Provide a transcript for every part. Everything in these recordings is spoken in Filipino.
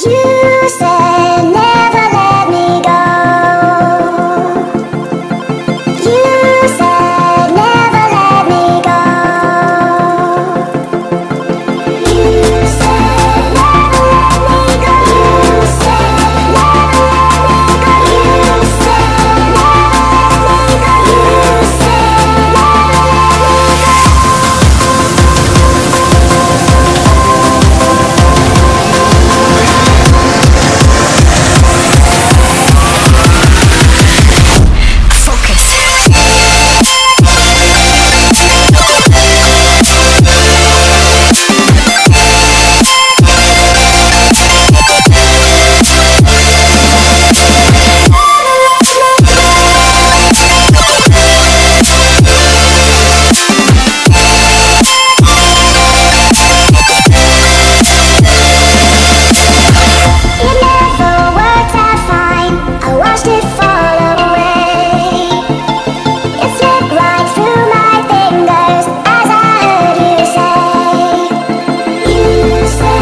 You said never let me go. You said never let me go. You said never let me go. You said never let me go. You said never let me go. You said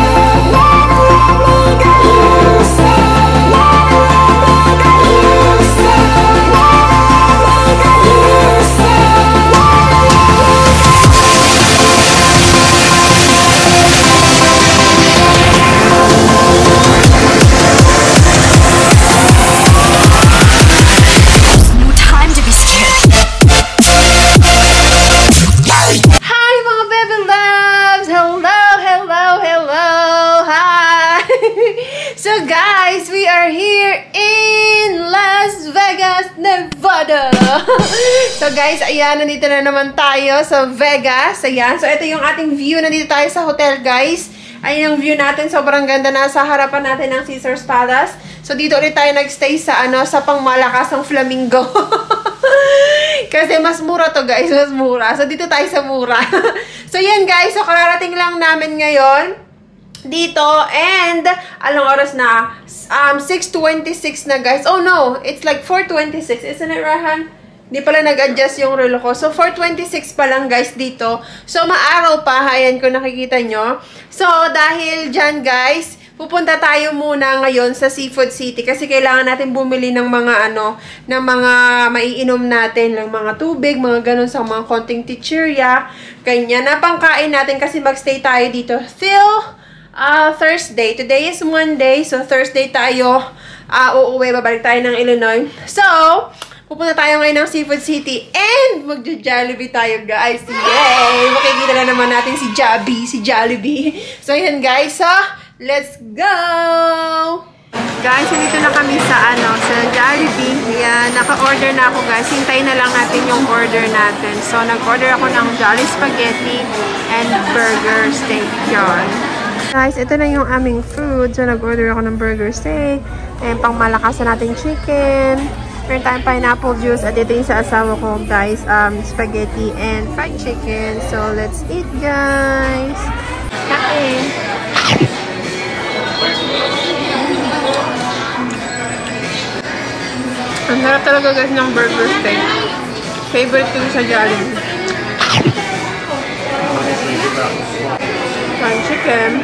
So guys, ayan, nandito na naman tayo sa Vegas. Ayan, so ito yung ating view. Nandito tayo sa hotel, guys. Ayan yung view natin. Sobrang ganda na sa harapan natin ng Caesars Palace. So dito ulit tayo nagstay sa sa pangmalakasang Flamingo. Kasi mas mura to, guys. Mas mura. So dito tayo sa mura. So yan, guys. So kararating lang namin ngayon dito, and anong oras na? 6:26 na, guys. Oh no, it's like 4:26, isn't it, Rahan? Di pala nag-adjust yung relo ko. So 4:26 pa lang, guys, dito. So maaraw pa, ayan kung nakikita nyo. So dahil dyan, guys, pupunta tayo muna ngayon sa Seafood City kasi kailangan natin bumili ng mga ng mga maiinom natin, ng mga tubig, mga ganun sa mga konting chichirya, kanya na pangkain natin kasi magstay tayo dito till Thursday. Today is Monday, so Thursday tayo uuwi, babalik tayo ng Illinois. So, pupunta tayo ngayon ng Seafood City and magja-Jollibee tayo, guys. Yay! Makikita na naman natin si Jollibee. So, yan, guys. So, let's go! Guys, nandito na kami sa sa Jollibee. Yan, naka-order na ako, guys. Hintayin na lang natin yung order natin. So, nag-order ako ng Jolly Spaghetti and burger steak. Yan. Guys, ito na yung aming food. So, nag-order ako ng burger steak. And pang-malakas na natin chicken. Meron tayong pineapple juice. At ito yung sa asawa ko, guys. Spaghetti and fried chicken. So, let's eat, guys. Kain! Ang sarap talaga, guys, ng burger steak. Favorite ko sa Jollibee. Fried chicken.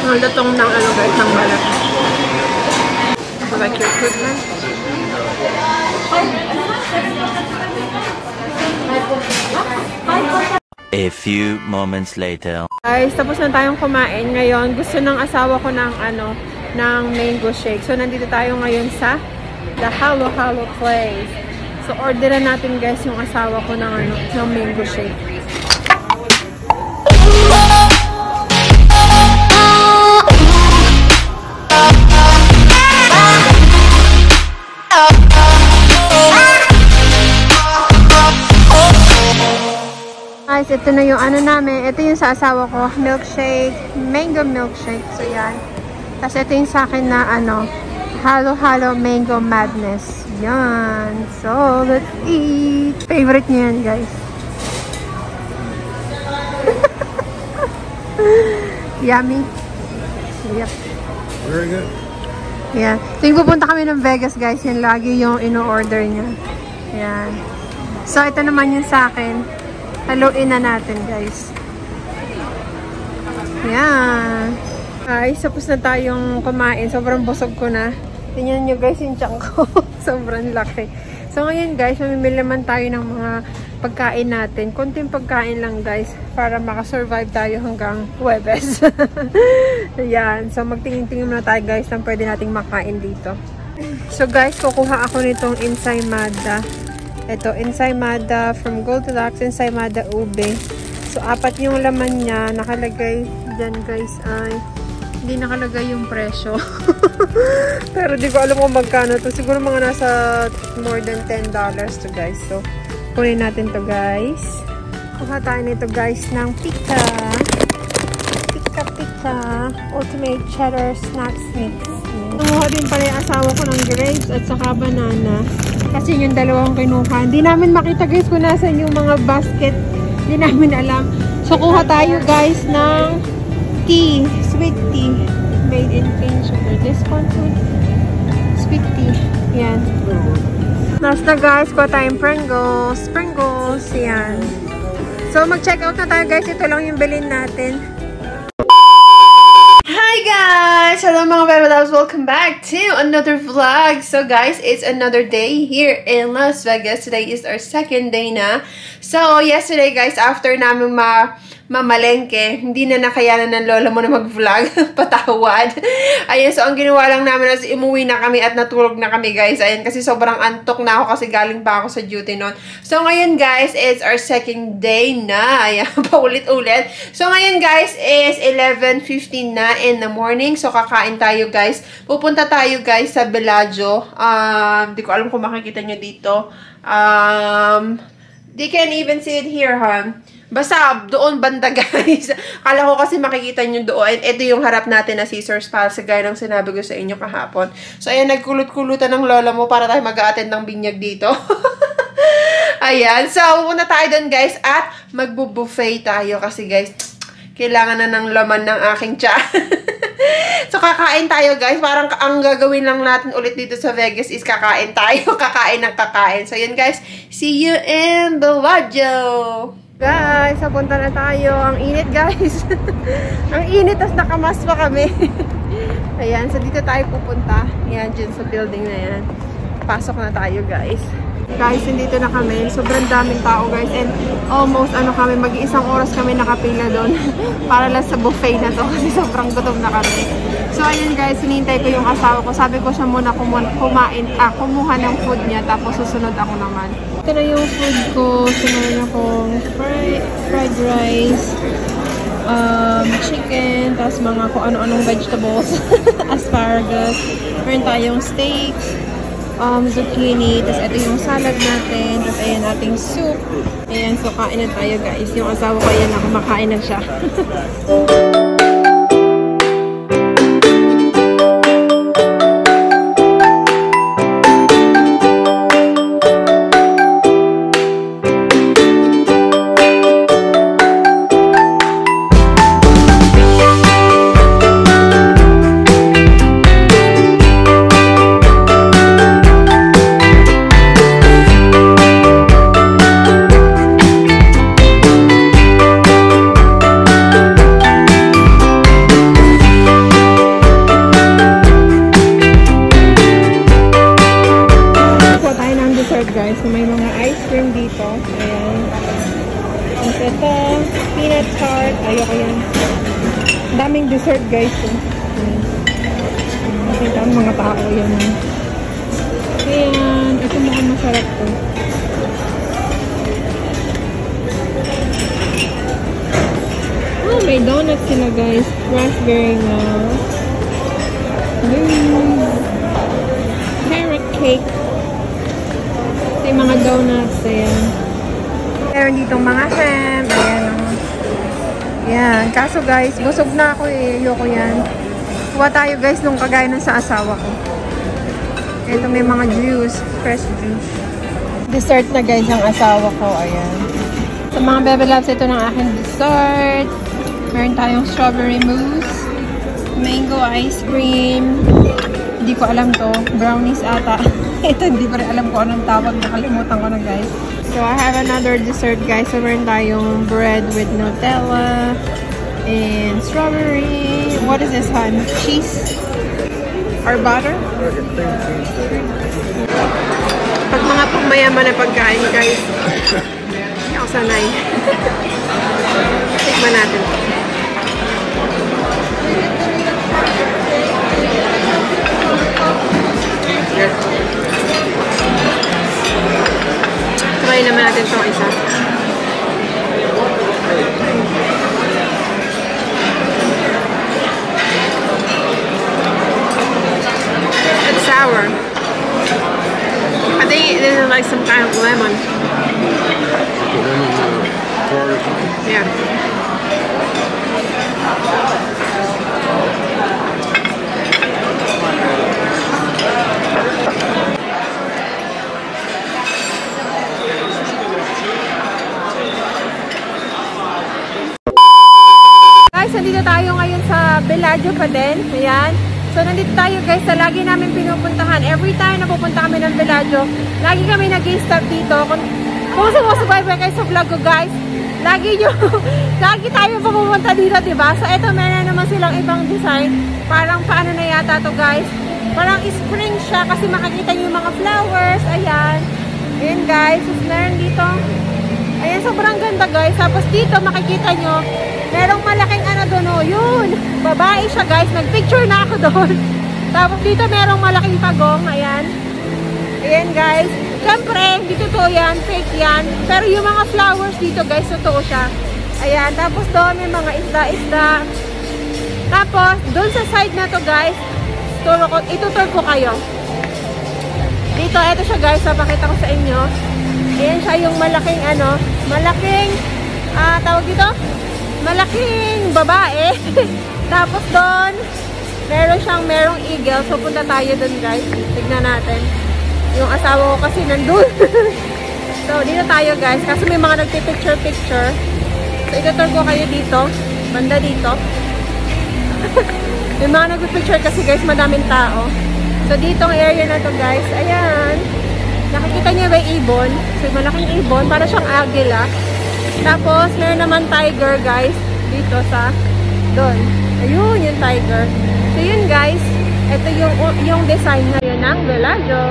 Ang datong ng guys, ng balat. Like your food, man. A few moments later. Guys, tapos na tayong kumain ngayon. Gusto ng asawa ko ng ng mango shake. So nandito tayo ngayon sa The Halo Halo Place. So orderan natin, guys, yung asawa ko ng ng mango shake. Guys, ito na yung namin. Ito yung sa asawa ko. Milkshake. Mango milkshake. So, yan. Tapos, ito yung sa akin na Halo Halo Mango Madness. Yan. So, let's eat. Favorite niyo yan, guys. Yummy. Yep. Very good. Yeah. Tuwing pupunta kami ng Vegas, guys, yan lagi yung ino-order niya. Yan. So, ito naman yung sa akin. Haluin na natin, guys. Yan. Ay, tapos na tayong kumain. Sobrang busog ko na. Tingnan nyo, guys, yung tiyan ko. Sobrang laki. So, ngayon, guys, mamimili naman tayo ng mga pagkain natin. Konting pagkain lang, guys, para makasurvive tayo hanggang Huwebes. Ayan. So, magtingin-tingin muna tayo, guys, ng pwede nating makain dito. So, guys, kukuha ako nitong ensaymada. Ito, ensaymada from Goldilocks, ensaymada ube. So, 4 yung laman niya. Nakalagay dyan, guys, ay hindi nakalagay yung presyo. Pero di ko alam kung magkano to. Siguro mga nasa more than $10 to, guys. So, kunin natin to, guys. Kuha tayo nito, guys, ng pika. Pika Ultimate Cheddar Snack Mix. Kumuha din pala yung asawa ko ng grapes at saka banana. Kasi yung dalawang kinuha. Hindi namin makita, guys, kung nasan yung mga basket. Hindi namin alam. So, kuha tayo, guys, ng tea. Sweet tea. Made in cane sugar. Discount sweet tea. Yan. Last na, guys, kuha tayong Pringles. Pringles. Yan. So, mag-check out na tayo, guys. Ito lang yung bilhin natin. Hi guys! Hello mga Bebe Loves! Welcome back to another vlog. So guys, it's another day here in Las Vegas. Today is our second day na. So yesterday guys, after namin mamalengke, hindi na nakayanan ng lola mo na mag-vlog. Patawad. Ayan, so ang ginawa lang namin is umuwi na kami at natulog na kami guys. Ayan, kasi sobrang antok na ako kasi galing pa ako sa duty noon. So ngayon guys, it's our second day na. Ayan, paulit-ulit. So ngayon guys is 11:15 na in the morning. So kakain tayo guys. Pupunta tayo guys sa Bellagio. Di ko alam kung makikita nyo dito. They can't even see it here, huh? Basta, doon banda, guys. Kala ko kasi makikita nyo doon. Ito yung harap natin na Caesar's Palace, gaya ng sinabi ko sa inyo kahapon. So, ayan, nagkulot-kulutan ng lola mo para tayo mag-a-attend ng binyag dito. Ayan. So, pupunta tayo doon, guys, at magbo-buffet tayo kasi, guys, kailangan na ng laman ng aking tiyan. So, kakain tayo, guys. Parang ang gagawin lang natin ulit dito sa Vegas is kakain tayo. Kakain ng kakain. So, yun, guys. See you in Bellagio! Guys, papunta na tayo. Ang init, guys. Ang init, tas nakamas pa kami. Ayan, so dito tayo pupunta. Ayan, dyan sa building na yan. Pasok na tayo, guys. Guys, nandito na kami. Sobrang daming tao, guys. And almost, kami, mag-iisang oras kami nakapila doon. Para lang sa buffet na to. Kasi sobrang gutom na kami. So, ayun, guys. Hinihintay ko yung asawa ko. Sabi ko siya muna kumuha ng food niya. Tapos susunod ako naman. Ito na yung food ko. Sumunod akong fried rice, chicken, tapos mga kung ano-anong vegetables, asparagus, meron tayong steak, zucchini, tapos ito yung salad natin, tapos ayan ating soup. Ayan, so kain na tayo guys. Yung asawa ko ayan na, kumakain na siya. Guys, so may mga ice cream dito. Ayan. Tapos ito, peanut tart. Ayoko yan. Daming dessert guys. Ayan. Nakita ang mga tao yan. Ayan. Ito mukhang masarap to. Oh, may donuts sila guys. Raspberry na. Carrot cake. Yung mga donuts, ayan. Meron ditong mga ham, ayan. Ayan. Kaso guys, busog na ako eh. Ayoko yan. Kuha tayo guys nung kagaya ng sa asawa ko. Ito may mga juice, fresh juice. Dessert na guys ang asawa ko, ayan. Sa mga Bebe Loves, ito ng aking dessert. Meron Meron tayong strawberry mousse, mango ice cream. Hindi ko alam to. Brownies ata. Ito, hindi pa rin alam ko anong tawag. Nakalimutan ko na, guys. So, I have another dessert, guys. So, meron tayong bread with Nutella and strawberry. What is this, hon? Cheese? Or butter? Pag mga pangmayaman na pagkain, guys, hindi ako sanay. Tikman natin. Try naman natin itong isa. It's sour. I think this is like some kind of lemon. Yeah. Guys, nandito tayo ngayon sa Bellagio pa din. Ayan. So, nandito tayo guys sa lagi namin pinupuntahan. Every time na pupunta kami ng Bellagio, lagi kami nag-stop dito. Kung sumusubaybay kayo sa vlog ko guys, lagi tayo pupunta dito, diba? So, eto, meron naman silang ibang design. Parang paano na yata to guys? Parang spring siya kasi makikita nyo yung mga flowers. Ayan. Ayan guys. So, meron dito. Ayan, sobrang ganda guys. Tapos dito makikita nyo, merong malaking ano doon, oh, yun. Babae siya guys. Nagpicture na ako doon. Tapos dito merong malaking pagong. Ayan. Ayan guys. Siyempre, hindi totoo yan. Fake yan. Pero yung mga flowers dito guys, totoo siya. Ayan. Tapos doon may mga isda-isda. Tapos, doon sa side na to guys, itutur ko kayo. Dito, eto siya guys. Papakita ko sa inyo. Ayan siya yung malaking ano, tawag dito? Malaking babae. Tapos doon, merong eagle. So, punta tayo doon guys. Tignan natin. Yung asawa ko kasi nandun. So, dito tayo guys. Kasi may mga nagpipicture-picture. So, itutur ko kayo dito. Banda dito. May mga nagpipicture kasi guys, madaming tao. So, ditong area na to guys. Ayan. Nakikita niyo ba yung ibon? So, malaking ibon. Para siyang agila. Tapos, meron naman tiger, guys. Dito sa, doon. Ayun, yung tiger. So, yun, guys. Ito yung design na yun ng Bellagio.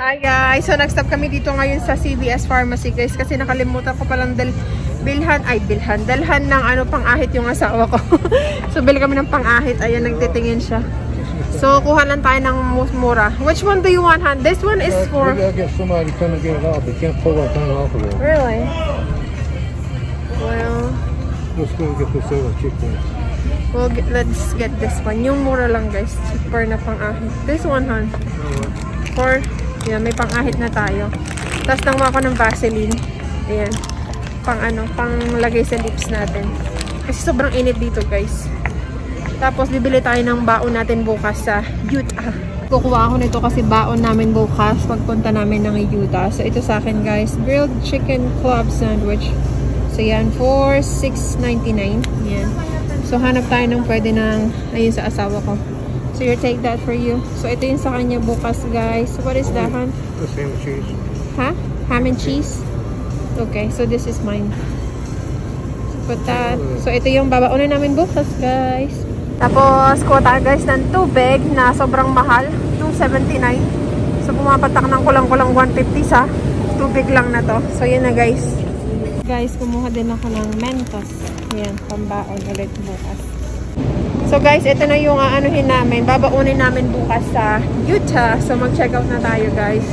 Hi guys! So nag-stop kami dito ngayon sa CVS Pharmacy guys kasi nakalimutan ko palang dalhan ng ano pang-ahit yung asawa ko. So bili kami ng pang-ahit. Ayan, nagtitingin siya. So kuha lang tayo ng mura. Which one do you want, Han? This one is for... Maybe I'll get somebody to come and get it off. You can't pull that thing off of it. Really? Well... Let's go get this other chicken. Well, let's get this one. Yung mura lang guys. Cheaper na pang-ahit. This one, Han. For... Yan, may pang-ahit na tayo. Tapos nangwa ko ng Vaseline. Ayan. Pang lagay sa lips natin. Kasi sobrang init dito, guys. Tapos bibili tayo ng baon natin bukas sa Utah. Kukuha ako nito kasi baon namin bukas pagpunta namin ng Utah. So ito sa akin guys, grilled chicken club sandwich. So yan, for $6.99. Yan. So hanap tayo ng pwede ng, ayun sa asawa ko. So you take that for you. So ito yung sa kanya bukas guys. So what is that, hon? The same cheese. Ha? Ham and cheese? Okay, so this is mine. So put that. So ito yung babaunin namin bukas guys. Tapos kuha tayo guys ng tubig na sobrang mahal. $2.79. So pumapatak ng kulang-kulang 150 sa tubig lang na to. So yun na guys. Guys, kumuha din ako ng Mentos. Yan, pambaon ulit bukas. So guys, ito na yung aanuhin namin. Babaunin namin bukas sa Utah. So mag-check out na tayo guys.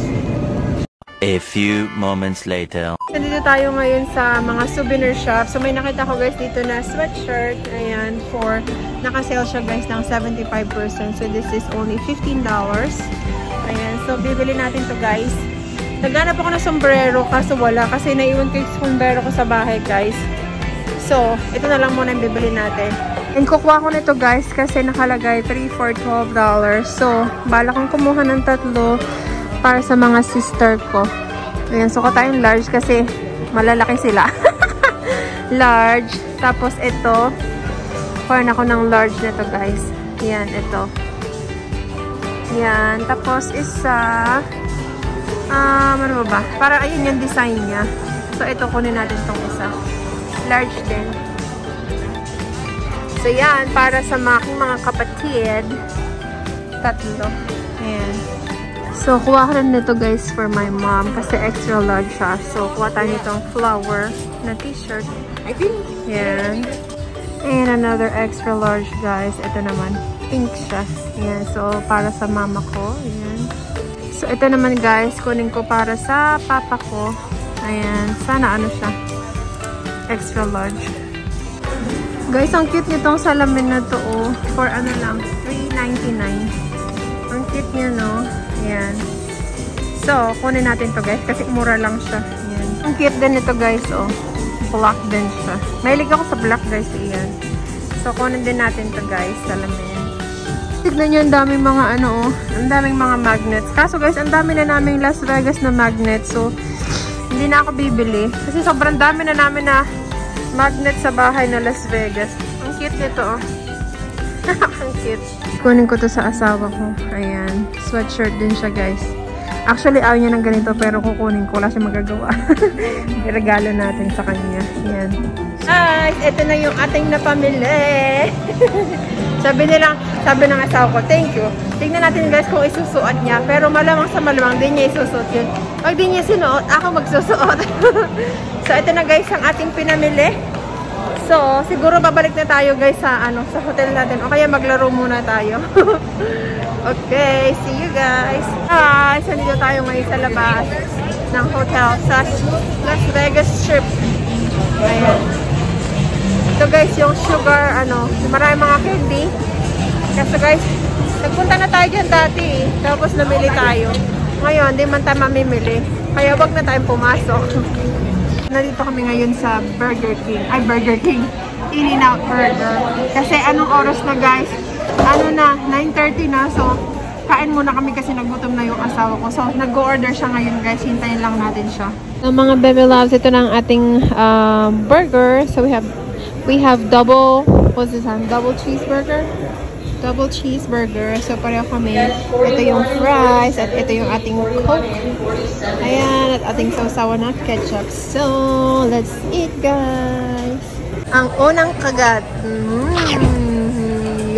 A few moments later. Nandito tayo ngayon sa mga souvenir shop. So may nakita ko guys dito na sweatshirt. Ayan, for naka-sale siya guys ng 75%. So this is only $15. Ayan, so bibili natin to guys. Naghanap ako ng sombrero kaso wala. Kasi naiwan ko yung sombrero ko sa bahay guys. So, ito na lang muna yung bibili natin. And kukuha ko nito guys kasi nakalagay 3 for $12. So, bala kong kumuha ng tatlo para sa mga sister ko. Ayan, suka tayong large kasi malalaki sila. Large. Tapos ito, kuha ako ng large nito guys. Yan, ito. Yan. Tapos isa, ano ba? Para ayun yung design niya. So, ito kunin natin tong isa. Large din. So, yan. Para sa mga kapatid. Tatlo. Ayan. So, kuha ko rin nito guys for my mom kasi extra large siya. So, kuha tayo nitong flower na t-shirt. Yan. And another extra large guys. Ito naman. Pink siya. Yan. So, para sa mama ko. Yan. So, ito naman guys. Kunin ko para sa papa ko. Ayan. Sana ano siya. Extra large. Guys, ang cute nitong salamin na to. Oh, for ano lang. $3.99. Ang cute niya, no? Ayan. So, kunin natin to guys kasi mura lang siya. Ayan. Ang cute din ito guys, oh. Black din siya. Mahilig ako sa black guys, ayan. So, kunin din natin to guys, salamin. Tignan nyo, ang daming mga ano, oh. Ang daming mga magnets. Kaso guys, ang dami na naming Las Vegas na magnets. So, hindi na ako bibili. Kasi sobrang dami na namin na magnet sa bahay na Las Vegas. Ang cute nito, oh. Ang cute. Kunin ko to sa asawa ko. Ayan. Sweatshirt din siya, guys. Actually, ayaw niya ng ganito, pero kukunin ko. Wala siya magagawa. Regalo natin sa kanya. Ayan. Guys, ito na yung ating napamili. sabi ng asawa ko, thank you. Tingnan natin guys kung isusuot niya. Pero malamang sa malamang, di niya isusuot yun. Pag di niya sinuot, ako magsusuot. So, ito na guys ang ating pinamili. So, siguro babalik na tayo guys sa sa hotel natin. O kaya maglaro muna tayo. Okay, see you guys. Guys, nandito tayo ngayon sa labas ng hotel sa Las Vegas Strip. Ayan. Ito guys, yung sugar, maraming mga candy. Kasi guys, nagpunta na tayo dyan dati. Tapos namili tayo. Ngayon, di man tayo mamimili. Kaya wag na tayong pumasok. Nandito kami ngayon sa Burger King. Ay, Burger King. In-N-Out Burger. Kasi anong oras na guys? 9:30 na. So, kain muna kami kasi nagutom na yung asawa ko. So, nag-order siya ngayon guys. Hintayin lang natin siya. So, mga baby loves, ito na ang ating burger. So, we have double, what's this one? Double cheeseburger? Double cheeseburger. So, pareho kami. Ito yung fries at ito yung ating Coke. Ayan, at ating sausawan na ketchup. So, let's eat, guys. Ang unang kagat.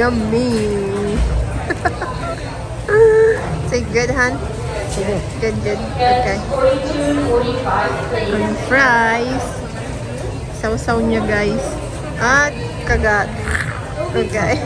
Yummy. Say good, Han? Good, good. Okay. Ang fries. Sausaw niya, guys. At kagat. Okay.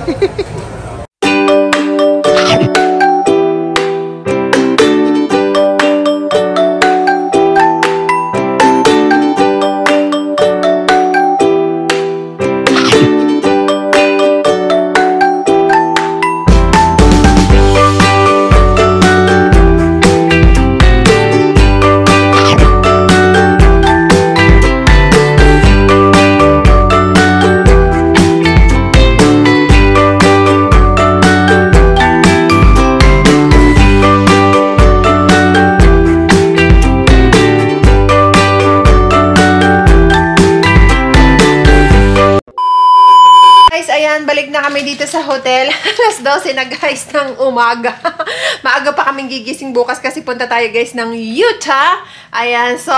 nakabalik na kami dito sa hotel. Alas 12 na guys ng umaga. Maaga pa kaming gigising bukas kasi punta tayo guys ng Utah. Ayan, so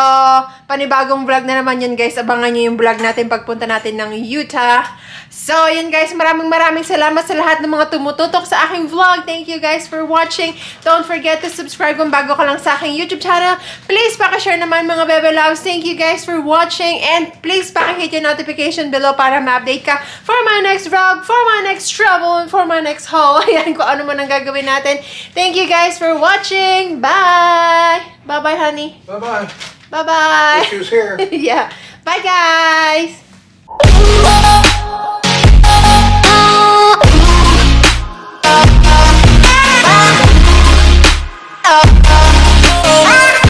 panibagong vlog na naman yun guys. Abangan nyo yung vlog natin pagpunta natin ng Utah. So, yun guys, maraming salamat sa lahat ng mga tumututok sa aking vlog. Thank you guys for watching. Don't forget to subscribe kung bago ka lang sa aking YouTube channel. Please, pakishare naman mga bebe loves. Thank you guys for watching. And please, pakihit yung notification below para ma-update ka for my next vlog, for my next travel, and for my next haul. Ayan, kung ano man ang gagawin natin. Thank you guys for watching. Bye! Bye-bye, honey. Bye-bye. Bye-bye. Issues here. Yeah. Bye, guys.